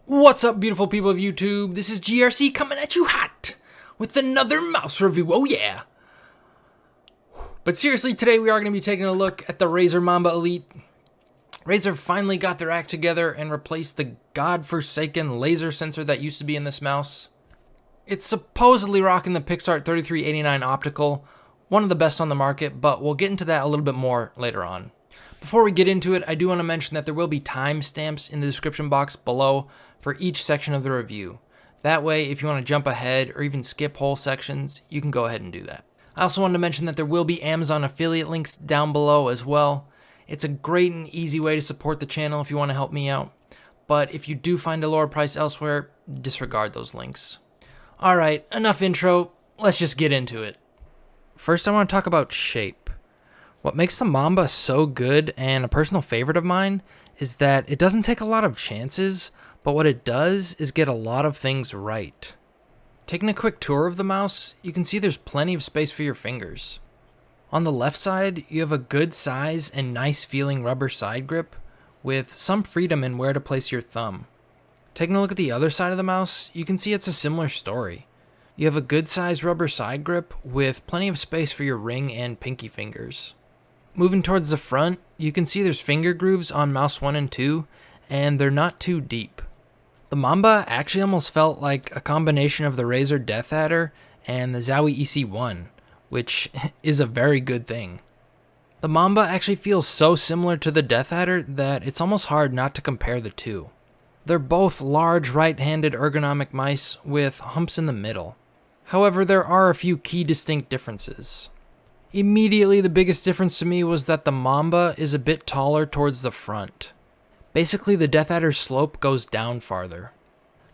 What's up, beautiful people of YouTube? This is GRC coming at you hot with another mouse review. Oh yeah. But seriously, today we are going to be taking a look at the Razer Mamba Elite. Razer finally got their act together and replaced the godforsaken laser sensor that used to be in this mouse. It's supposedly rocking the Pixart 3389 optical, one of the best on the market, but we'll get into that a little bit more later on. Before we get into it, I do want to mention that there will be timestamps in the description box below for each section of the review. That way, if you want to jump ahead or even skip whole sections, you can go ahead and do that. I also wanted to mention that there will be Amazon affiliate links down below as well. It's a great and easy way to support the channel if you want to help me out. But if you do find a lower price elsewhere, disregard those links. Alright, enough intro, let's just get into it. First, I want to talk about shape. What makes the Mamba so good and a personal favorite of mine is that it doesn't take a lot of chances, but what it does is get a lot of things right. Taking a quick tour of the mouse, you can see there's plenty of space for your fingers. On the left side, you have a good size and nice feeling rubber side grip with some freedom in where to place your thumb. Taking a look at the other side of the mouse, you can see it's a similar story. You have a good size rubber side grip with plenty of space for your ring and pinky fingers. Moving towards the front, you can see there's finger grooves on mouse 1 and 2, and they're not too deep. The Mamba actually almost felt like a combination of the Razer Death Adder and the Zowie EC1, which is a very good thing. The Mamba actually feels so similar to the Death Adder that it's almost hard not to compare the two. They're both large right-handed ergonomic mice with humps in the middle. However, there are a few key distinct differences. Immediately, the biggest difference to me was that the Mamba is a bit taller towards the front. Basically, the Death Adder's slope goes down farther.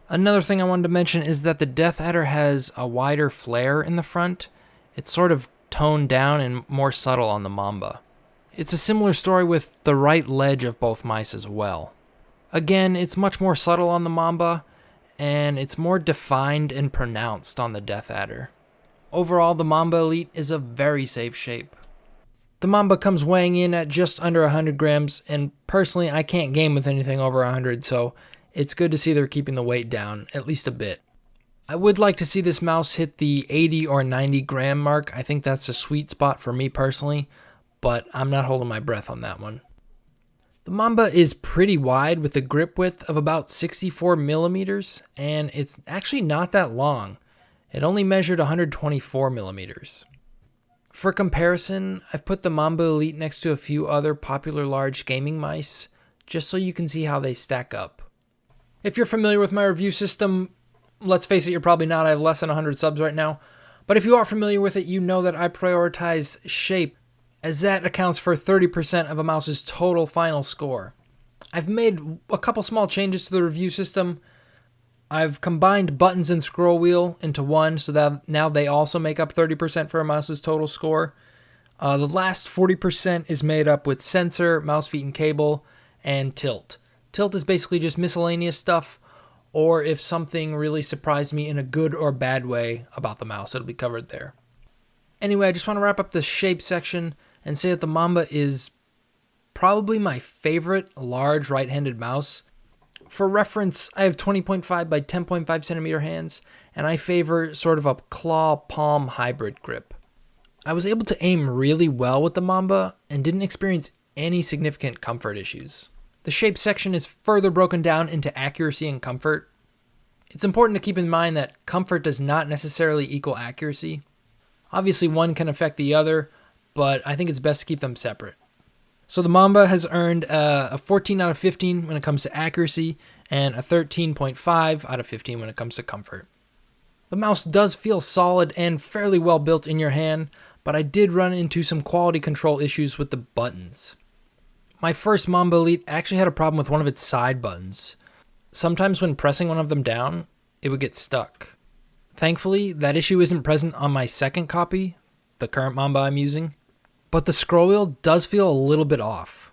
Another thing I wanted to mention is that the Death Adder has a wider flare in the front. It's sort of toned down and more subtle on the Mamba. It's a similar story with the right ledge of both mice as well. Again, it's much more subtle on the Mamba, and it's more defined and pronounced on the Death Adder. Overall, the Mamba Elite is a very safe shape. The Mamba comes weighing in at just under 100 grams, and personally, I can't game with anything over 100, so it's good to see they're keeping the weight down, at least a bit. I would like to see this mouse hit the 80 or 90 gram mark. I think that's a sweet spot for me personally, but I'm not holding my breath on that one. The Mamba is pretty wide with a grip width of about 64 millimeters, and it's actually not that long. It only measured 124 millimeters. For comparison, I've put the Mamba Elite next to a few other popular large gaming mice, just so you can see how they stack up. If you're familiar with my review system, let's face it, you're probably not. I have less than 100 subs right now. But if you are familiar with it, you know that I prioritize shape, as that accounts for 30% of a mouse's total final score. I've made a couple small changes to the review system. I've combined buttons and scroll wheel into one so that now they also make up 30% for a mouse's total score. The last 40% is made up with sensor, mouse feet and cable, and tilt. Tilt is basically just miscellaneous stuff, or if something really surprised me in a good or bad way about the mouse, it'll be covered there. Anyway, I just want to wrap up the shape section and say that the Mamba is probably my favorite large right-handed mouse. For reference, I have 20.5 by 10.5 centimeter hands, and I favor sort of a claw-palm hybrid grip. I was able to aim really well with the Mamba and didn't experience any significant comfort issues. The shape section is further broken down into accuracy and comfort. It's important to keep in mind that comfort does not necessarily equal accuracy. Obviously, one can affect the other, but I think it's best to keep them separate. So the Mamba has earned a 14 out of 15 when it comes to accuracy and a 13.5 out of 15 when it comes to comfort. The mouse does feel solid and fairly well built in your hand, but I did run into some quality control issues with the buttons. My first Mamba Elite actually had a problem with one of its side buttons. Sometimes when pressing one of them down, it would get stuck. Thankfully, that issue isn't present on my second copy, the current Mamba I'm using. But the scroll wheel does feel a little bit off.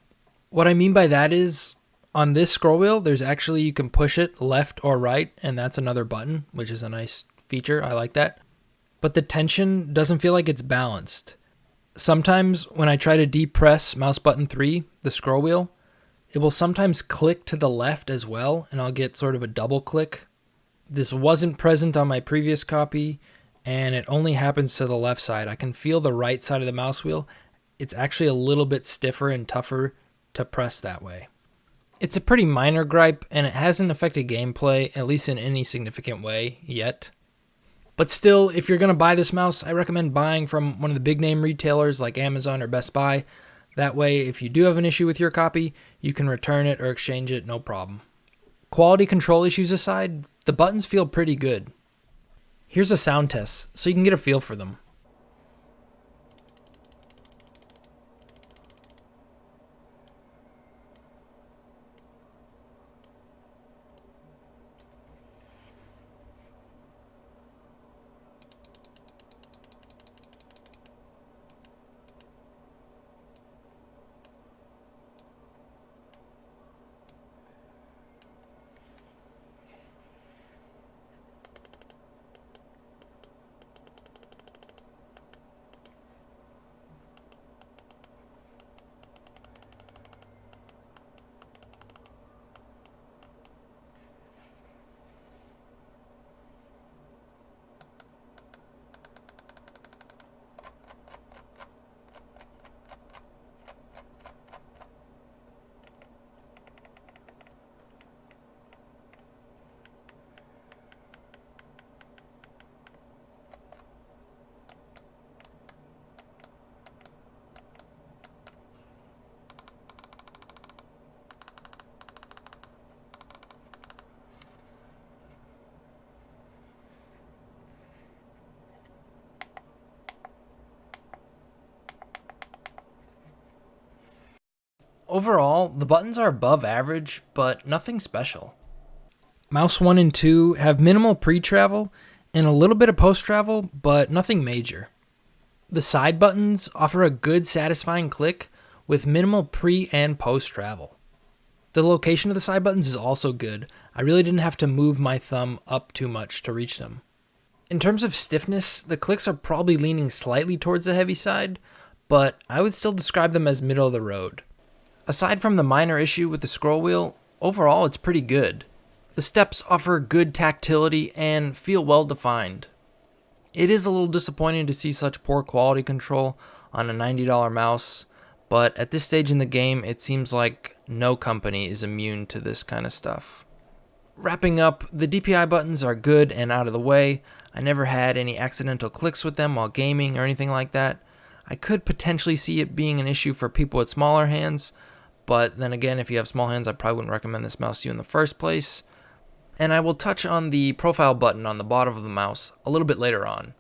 What I mean by that is, on this scroll wheel, there's actually, you can push it left or right, and that's another button, which is a nice feature. I like that. But the tension doesn't feel like it's balanced. Sometimes when I try to depress mouse button 3, the scroll wheel, It will sometimes click to the left as well, and I'll get sort of a double click. This wasn't present on my previous copy, and it only happens to the left side. I can feel the right side of the mouse wheel. It's actually a little bit stiffer and tougher to press that way. It's a pretty minor gripe, and it hasn't affected gameplay, at least in any significant way, yet. But still, if you're going to buy this mouse, I recommend buying from one of the big name retailers like Amazon or Best Buy. That way, if you do have an issue with your copy, you can return it or exchange it, no problem. Quality control issues aside, the buttons feel pretty good. Here's a sound test, so you can get a feel for them. Overall, the buttons are above average, but nothing special. Mouse 1 and 2 have minimal pre-travel and a little bit of post-travel, but nothing major. The side buttons offer a good satisfying click with minimal pre- and post-travel. The location of the side buttons is also good. I really didn't have to move my thumb up too much to reach them. In terms of stiffness, the clicks are probably leaning slightly towards the heavy side, but I would still describe them as middle of the road. Aside from the minor issue with the scroll wheel, overall it's pretty good. The steps offer good tactility and feel well defined. It is a little disappointing to see such poor quality control on a $90 mouse, but at this stage in the game it seems like no company is immune to this kind of stuff. Wrapping up, the DPI buttons are good and out of the way. I never had any accidental clicks with them while gaming or anything like that. I could potentially see it being an issue for people with smaller hands, but then again, if you have small hands, I probably wouldn't recommend this mouse to you in the first place. And I will touch on the profile button on the bottom of the mouse a little bit later on.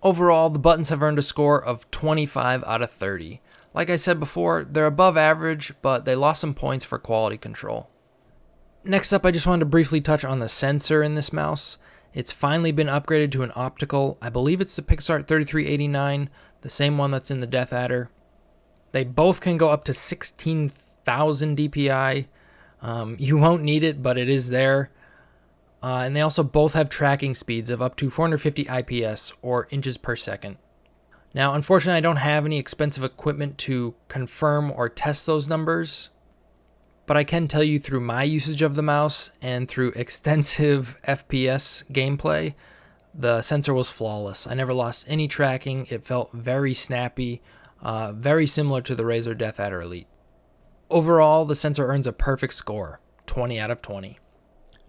Overall, the buttons have earned a score of 25 out of 30. Like I said before, they're above average, but they lost some points for quality control. Next up, I just wanted to briefly touch on the sensor in this mouse. It's finally been upgraded to an optical. I believe it's the PixArt 3389, the same one that's in the Death Adder. They both can go up to 16,000 DPI. You won't need it, but it is there. And they also both have tracking speeds of up to 450 IPS, or inches per second. Now, unfortunately, I don't have any expensive equipment to confirm or test those numbers, but I can tell you through my usage of the mouse and through extensive FPS gameplay, the sensor was flawless. I never lost any tracking. It felt very snappy, very similar to the Razer Death Adder Elite. Overall, the sensor earns a perfect score, 20 out of 20.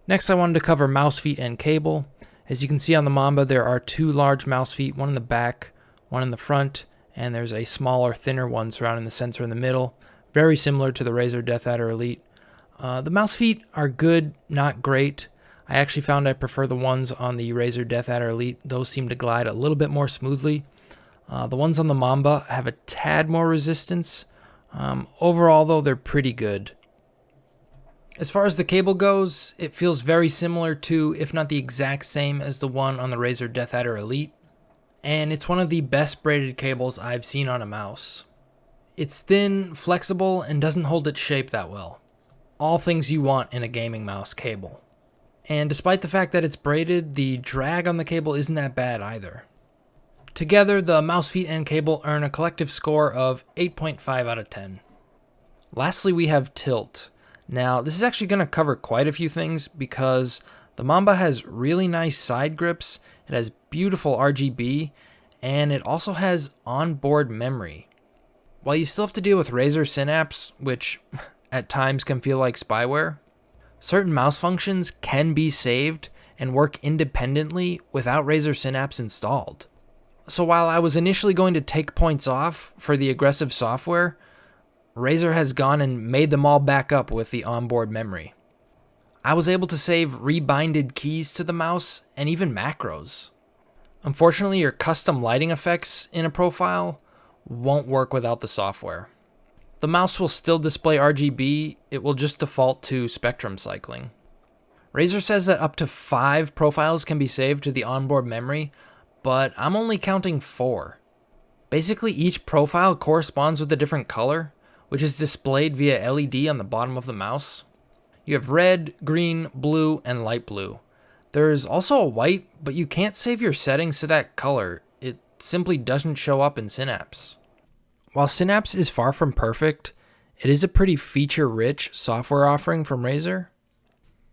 Next, I wanted to cover mouse feet and cable. As you can see on the Mamba, there are two large mouse feet, one in the back, one in the front, and there's a smaller, thinner one surrounding the sensor in the middle, very similar to the Razer Death Adder Elite. The mouse feet are good, not great. I actually found I prefer the ones on the Razer Death Adder Elite. Those seem to glide a little bit more smoothly. The ones on the Mamba have a tad more resistance. Overall, though, they're pretty good. As far as the cable goes, it feels very similar to, if not the exact same as the one on the Razer Death Adder Elite, and it's one of the best braided cables I've seen on a mouse. It's thin, flexible, and doesn't hold its shape that well. All things you want in a gaming mouse cable. And despite the fact that it's braided, the drag on the cable isn't that bad either. Together, the mouse feet and cable earn a collective score of 8.5 out of 10. Lastly, we have tilt. Now, this is actually going to cover quite a few things because the Mamba has really nice side grips, it has beautiful RGB, and it also has onboard memory. While you still have to deal with Razer Synapse, which at times can feel like spyware, certain mouse functions can be saved and work independently without Razer Synapse installed. So while I was initially going to take points off for the aggressive software, Razer has gone and made them all back up with the onboard memory. I was able to save rebinded keys to the mouse and even macros. Unfortunately, your custom lighting effects in a profile won't work without the software. The mouse will still display RGB, it will just default to spectrum cycling. Razer says that up to 5 profiles can be saved to the onboard memory, but I'm only counting 4. Basically, each profile corresponds with a different color, which is displayed via LED on the bottom of the mouse. You have red, green, blue, and light blue. There's also a white, but you can't save your settings to that color. It simply doesn't show up in Synapse. While Synapse is far from perfect, it is a pretty feature-rich software offering from Razer.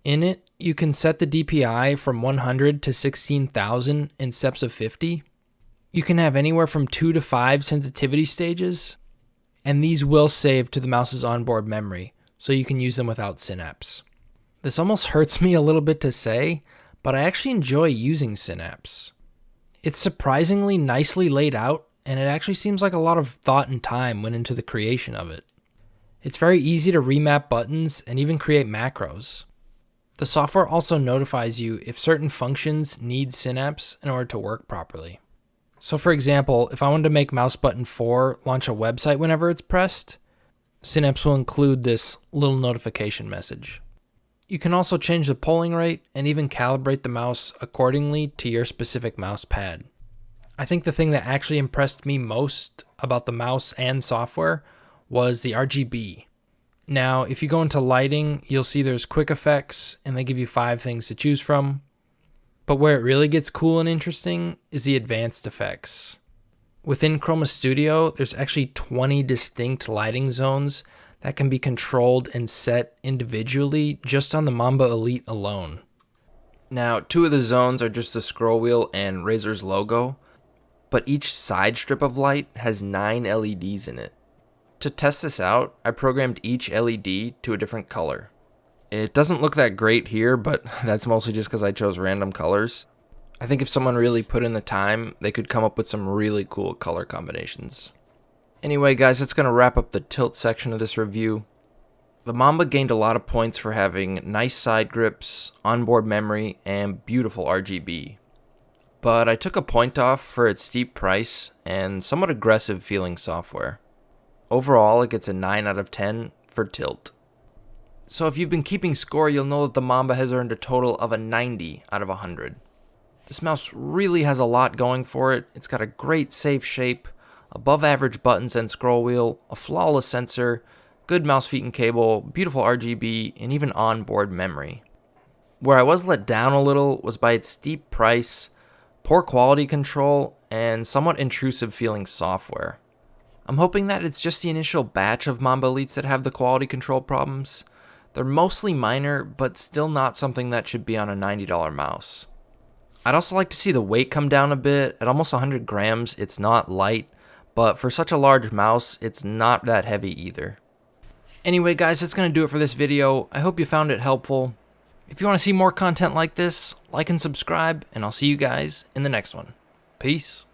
In it, you can set the DPI from 100 to 16,000 in steps of 50. You can have anywhere from 2 to 5 sensitivity stages, and these will save to the mouse's onboard memory, so you can use them without Synapse. This almost hurts me a little bit to say, but I actually enjoy using Synapse. It's surprisingly nicely laid out, and it actually seems like a lot of thought and time went into the creation of it. It's very easy to remap buttons and even create macros. The software also notifies you if certain functions need Synapse in order to work properly. So for example, if I wanted to make mouse button 4 launch a website whenever it's pressed, Synapse will include this little notification message. You can also change the polling rate and even calibrate the mouse accordingly to your specific mouse pad. I think the thing that actually impressed me most about the mouse and software was the RGB. Now, if you go into lighting, you'll see there's quick effects and they give you 5 things to choose from. But where it really gets cool and interesting is the advanced effects. Within Chroma Studio, there's actually 20 distinct lighting zones that can be controlled and set individually just on the Mamba Elite alone. Now, 2 of the zones are just the scroll wheel and Razer's logo, but each side strip of light has 9 LEDs in it. To test this out, I programmed each LED to a different color. It doesn't look that great here, but that's mostly just because I chose random colors. I think if someone really put in the time, they could come up with some really cool color combinations. Anyway guys, that's going to wrap up the tilt section of this review. The Mamba gained a lot of points for having nice side grips, onboard memory, and beautiful RGB. But I took a point off for its steep price and somewhat aggressive feeling software. Overall, it gets a 9 out of 10 for tilt. So if you've been keeping score, you'll know that the Mamba has earned a total of a 90 out of 100. This mouse really has a lot going for it. It's got a great safe shape, above average buttons and scroll wheel, a flawless sensor, good mouse feet and cable, beautiful RGB, and even onboard memory. Where I was let down a little was by its steep price, poor quality control, and somewhat intrusive feeling software. I'm hoping that it's just the initial batch of Mamba Elites that have the quality control problems. They're mostly minor, but still not something that should be on a $90 mouse. I'd also like to see the weight come down a bit. At almost 100 grams, it's not light, but for such a large mouse, it's not that heavy either. Anyway guys, that's going to do it for this video. I hope you found it helpful. If you want to see more content like this, like and subscribe, and I'll see you guys in the next one. Peace.